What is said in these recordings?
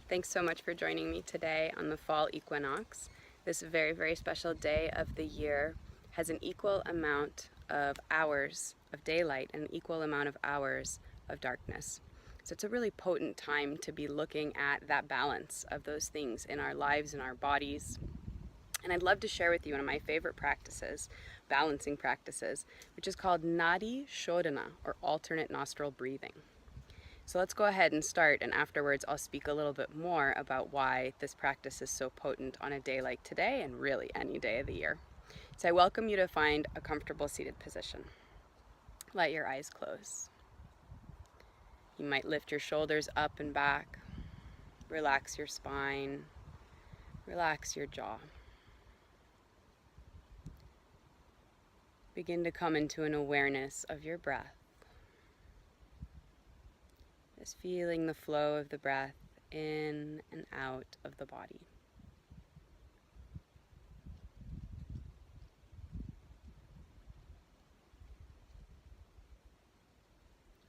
Thanks so much for joining me today on the fall equinox. This very, very special day of the year has an equal amount of hours of daylight and an equal amount of hours of darkness. So it's a really potent time to be looking at that balance of those things in our lives and our bodies. And I'd love to share with you one of my favorite practices, balancing practices, which is called Nadi Shodhana, or alternate nostril breathing. So let's go ahead and start, and afterwards I'll speak a little bit more about why this practice is so potent on a day like today and really any day of the year. So I welcome you to find a comfortable seated position. Let your eyes close. You might lift your shoulders up and back, relax your spine, relax your jaw. Begin to come into an awareness of your breath. Just feeling the flow of the breath in and out of the body.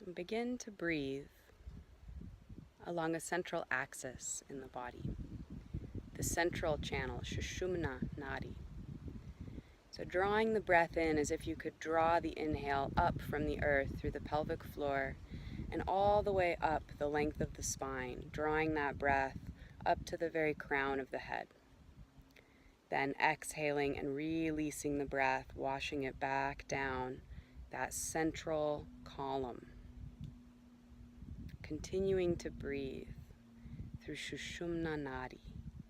And begin to breathe along a central axis in the body, the central channel, Sushumna Nadi. So drawing the breath in as if you could draw the inhale up from the earth through the pelvic floor and all the way up the length of the spine, drawing that breath up to the very crown of the head. Then exhaling and releasing the breath, washing it back down that central column. Continuing to breathe through Sushumna Nadi,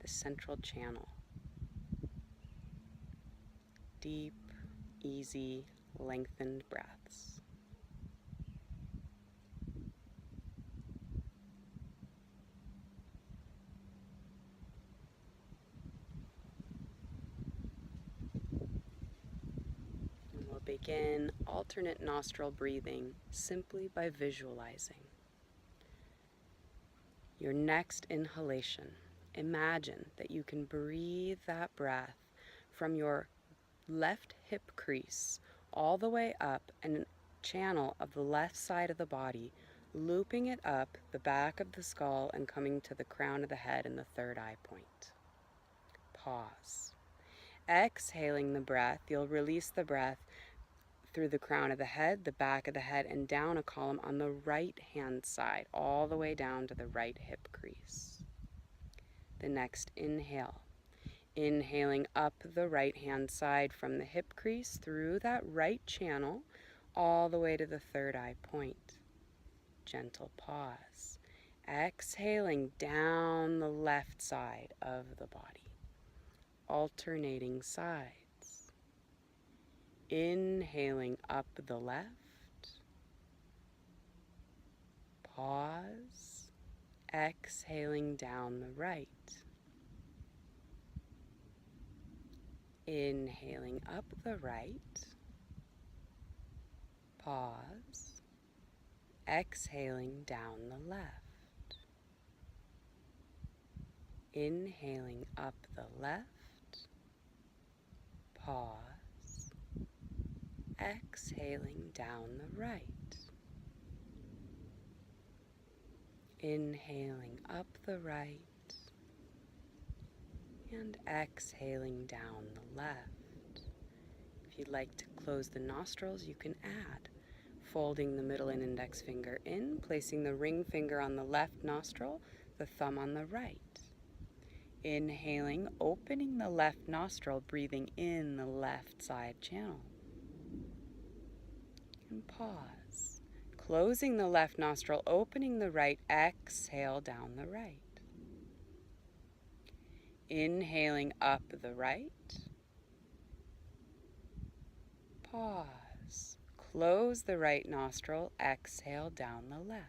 the central channel. Deep, easy, lengthened breaths. And we'll begin alternate nostril breathing simply by visualizing. Your next inhalation, imagine that you can breathe that breath from your left hip crease all the way up and channel of the left side of the body, looping it up the back of the skull and coming to the crown of the head and the third eye point. Pause. Exhaling the breath, you'll release the breath through the crown of the head, the back of the head, and down a column on the right hand side, all the way down to the right hip crease. The next inhale. Inhaling up the right hand side from the hip crease through that right channel all the way to the third eye point. Gentle pause. Exhaling down the left side of the body. Alternating sides. Inhaling up the left. Pause. Exhaling down the right. Inhaling up the right, pause, exhaling down the left. Inhaling up the left, pause, exhaling down the right. Inhaling up the right, and exhaling down the left. If you'd like to close the nostrils, you can add, folding the middle and index finger in, placing the ring finger on the left nostril, the thumb on the right. Inhaling, opening the left nostril, breathing in the left side channel. And pause. Closing the left nostril, opening the right, exhale down the right. Inhaling up the right. Pause. Close the right nostril, exhale down the left.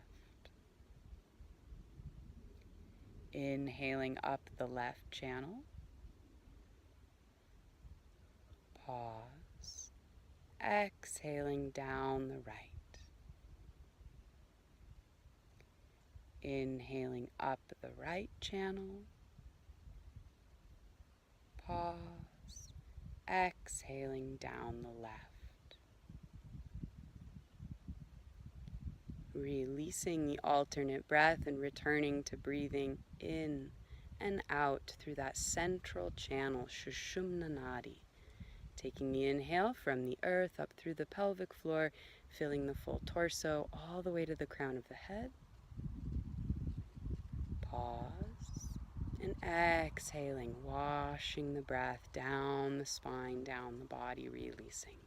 Inhaling up the left channel. Pause. Exhaling down the right. Inhaling up the right channel. Pause. Exhaling down the left. Releasing the alternate breath and returning to breathing in and out through that central channel, Shushumna Nadi. Taking the inhale from the earth up through the pelvic floor, filling the full torso all the way to the crown of the head. Pause. And exhaling, washing the breath down the spine, down the body, releasing.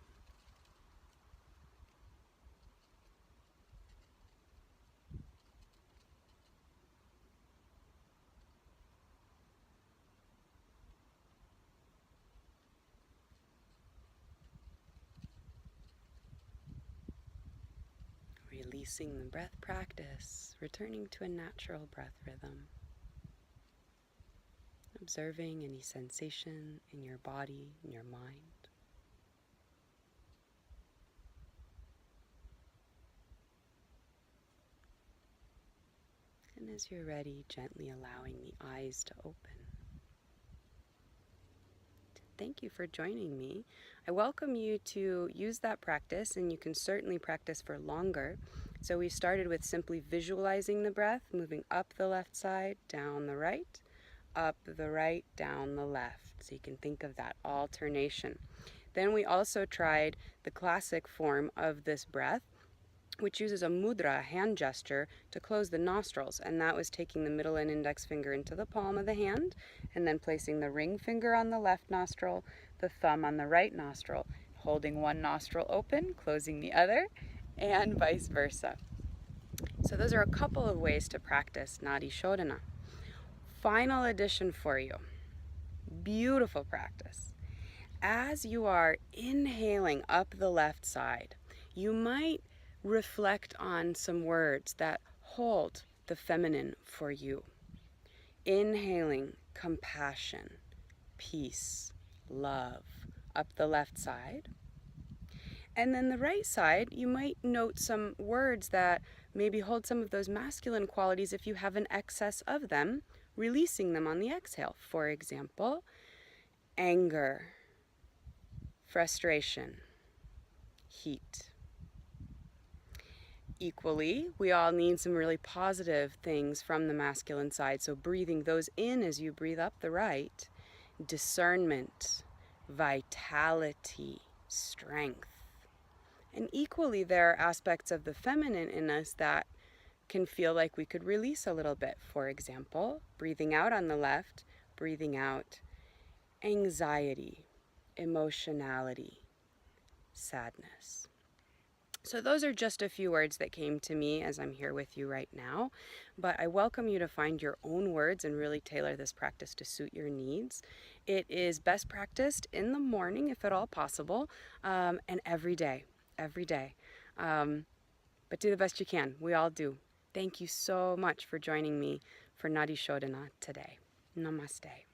Releasing the breath practice, returning to a natural breath rhythm. Observing any sensation in your body, in your mind. And as you're ready, gently allowing the eyes to open. Thank you for joining me. I welcome you to use that practice, and you can certainly practice for longer. So we started with simply visualizing the breath, moving up the left side, down the right, up the right, down the left. So you can think of that alternation. Then we also tried the classic form of this breath, which uses a mudra, a hand gesture, to close the nostrils. And that was taking the middle and index finger into the palm of the hand, and then placing the ring finger on the left nostril, the thumb on the right nostril, holding one nostril open, closing the other, and vice versa. So those are a couple of ways to practice Nadi Shodhana. Final addition for you. Beautiful practice. As you are inhaling up the left side, you might reflect on some words that hold the feminine for you. Inhaling compassion, peace, love up the left side. And then the right side, you might note some words that maybe hold some of those masculine qualities if you have an excess of them, releasing them on the exhale. For example, anger, frustration, heat. Equally, we all need some really positive things from the masculine side, so breathing those in as you breathe up the right. Discernment, vitality, strength. And equally, there are aspects of the feminine in us that can feel like we could release a little bit. For example, breathing out on the left, breathing out anxiety, emotionality, sadness. So those are just a few words that came to me as I'm here with you right now, but I welcome you to find your own words and really tailor this practice to suit your needs. It is best practiced in the morning, if at all possible, and every day. But do the best you can. We all do. Thank you so much for joining me for Nadi Shodhana today. Namaste.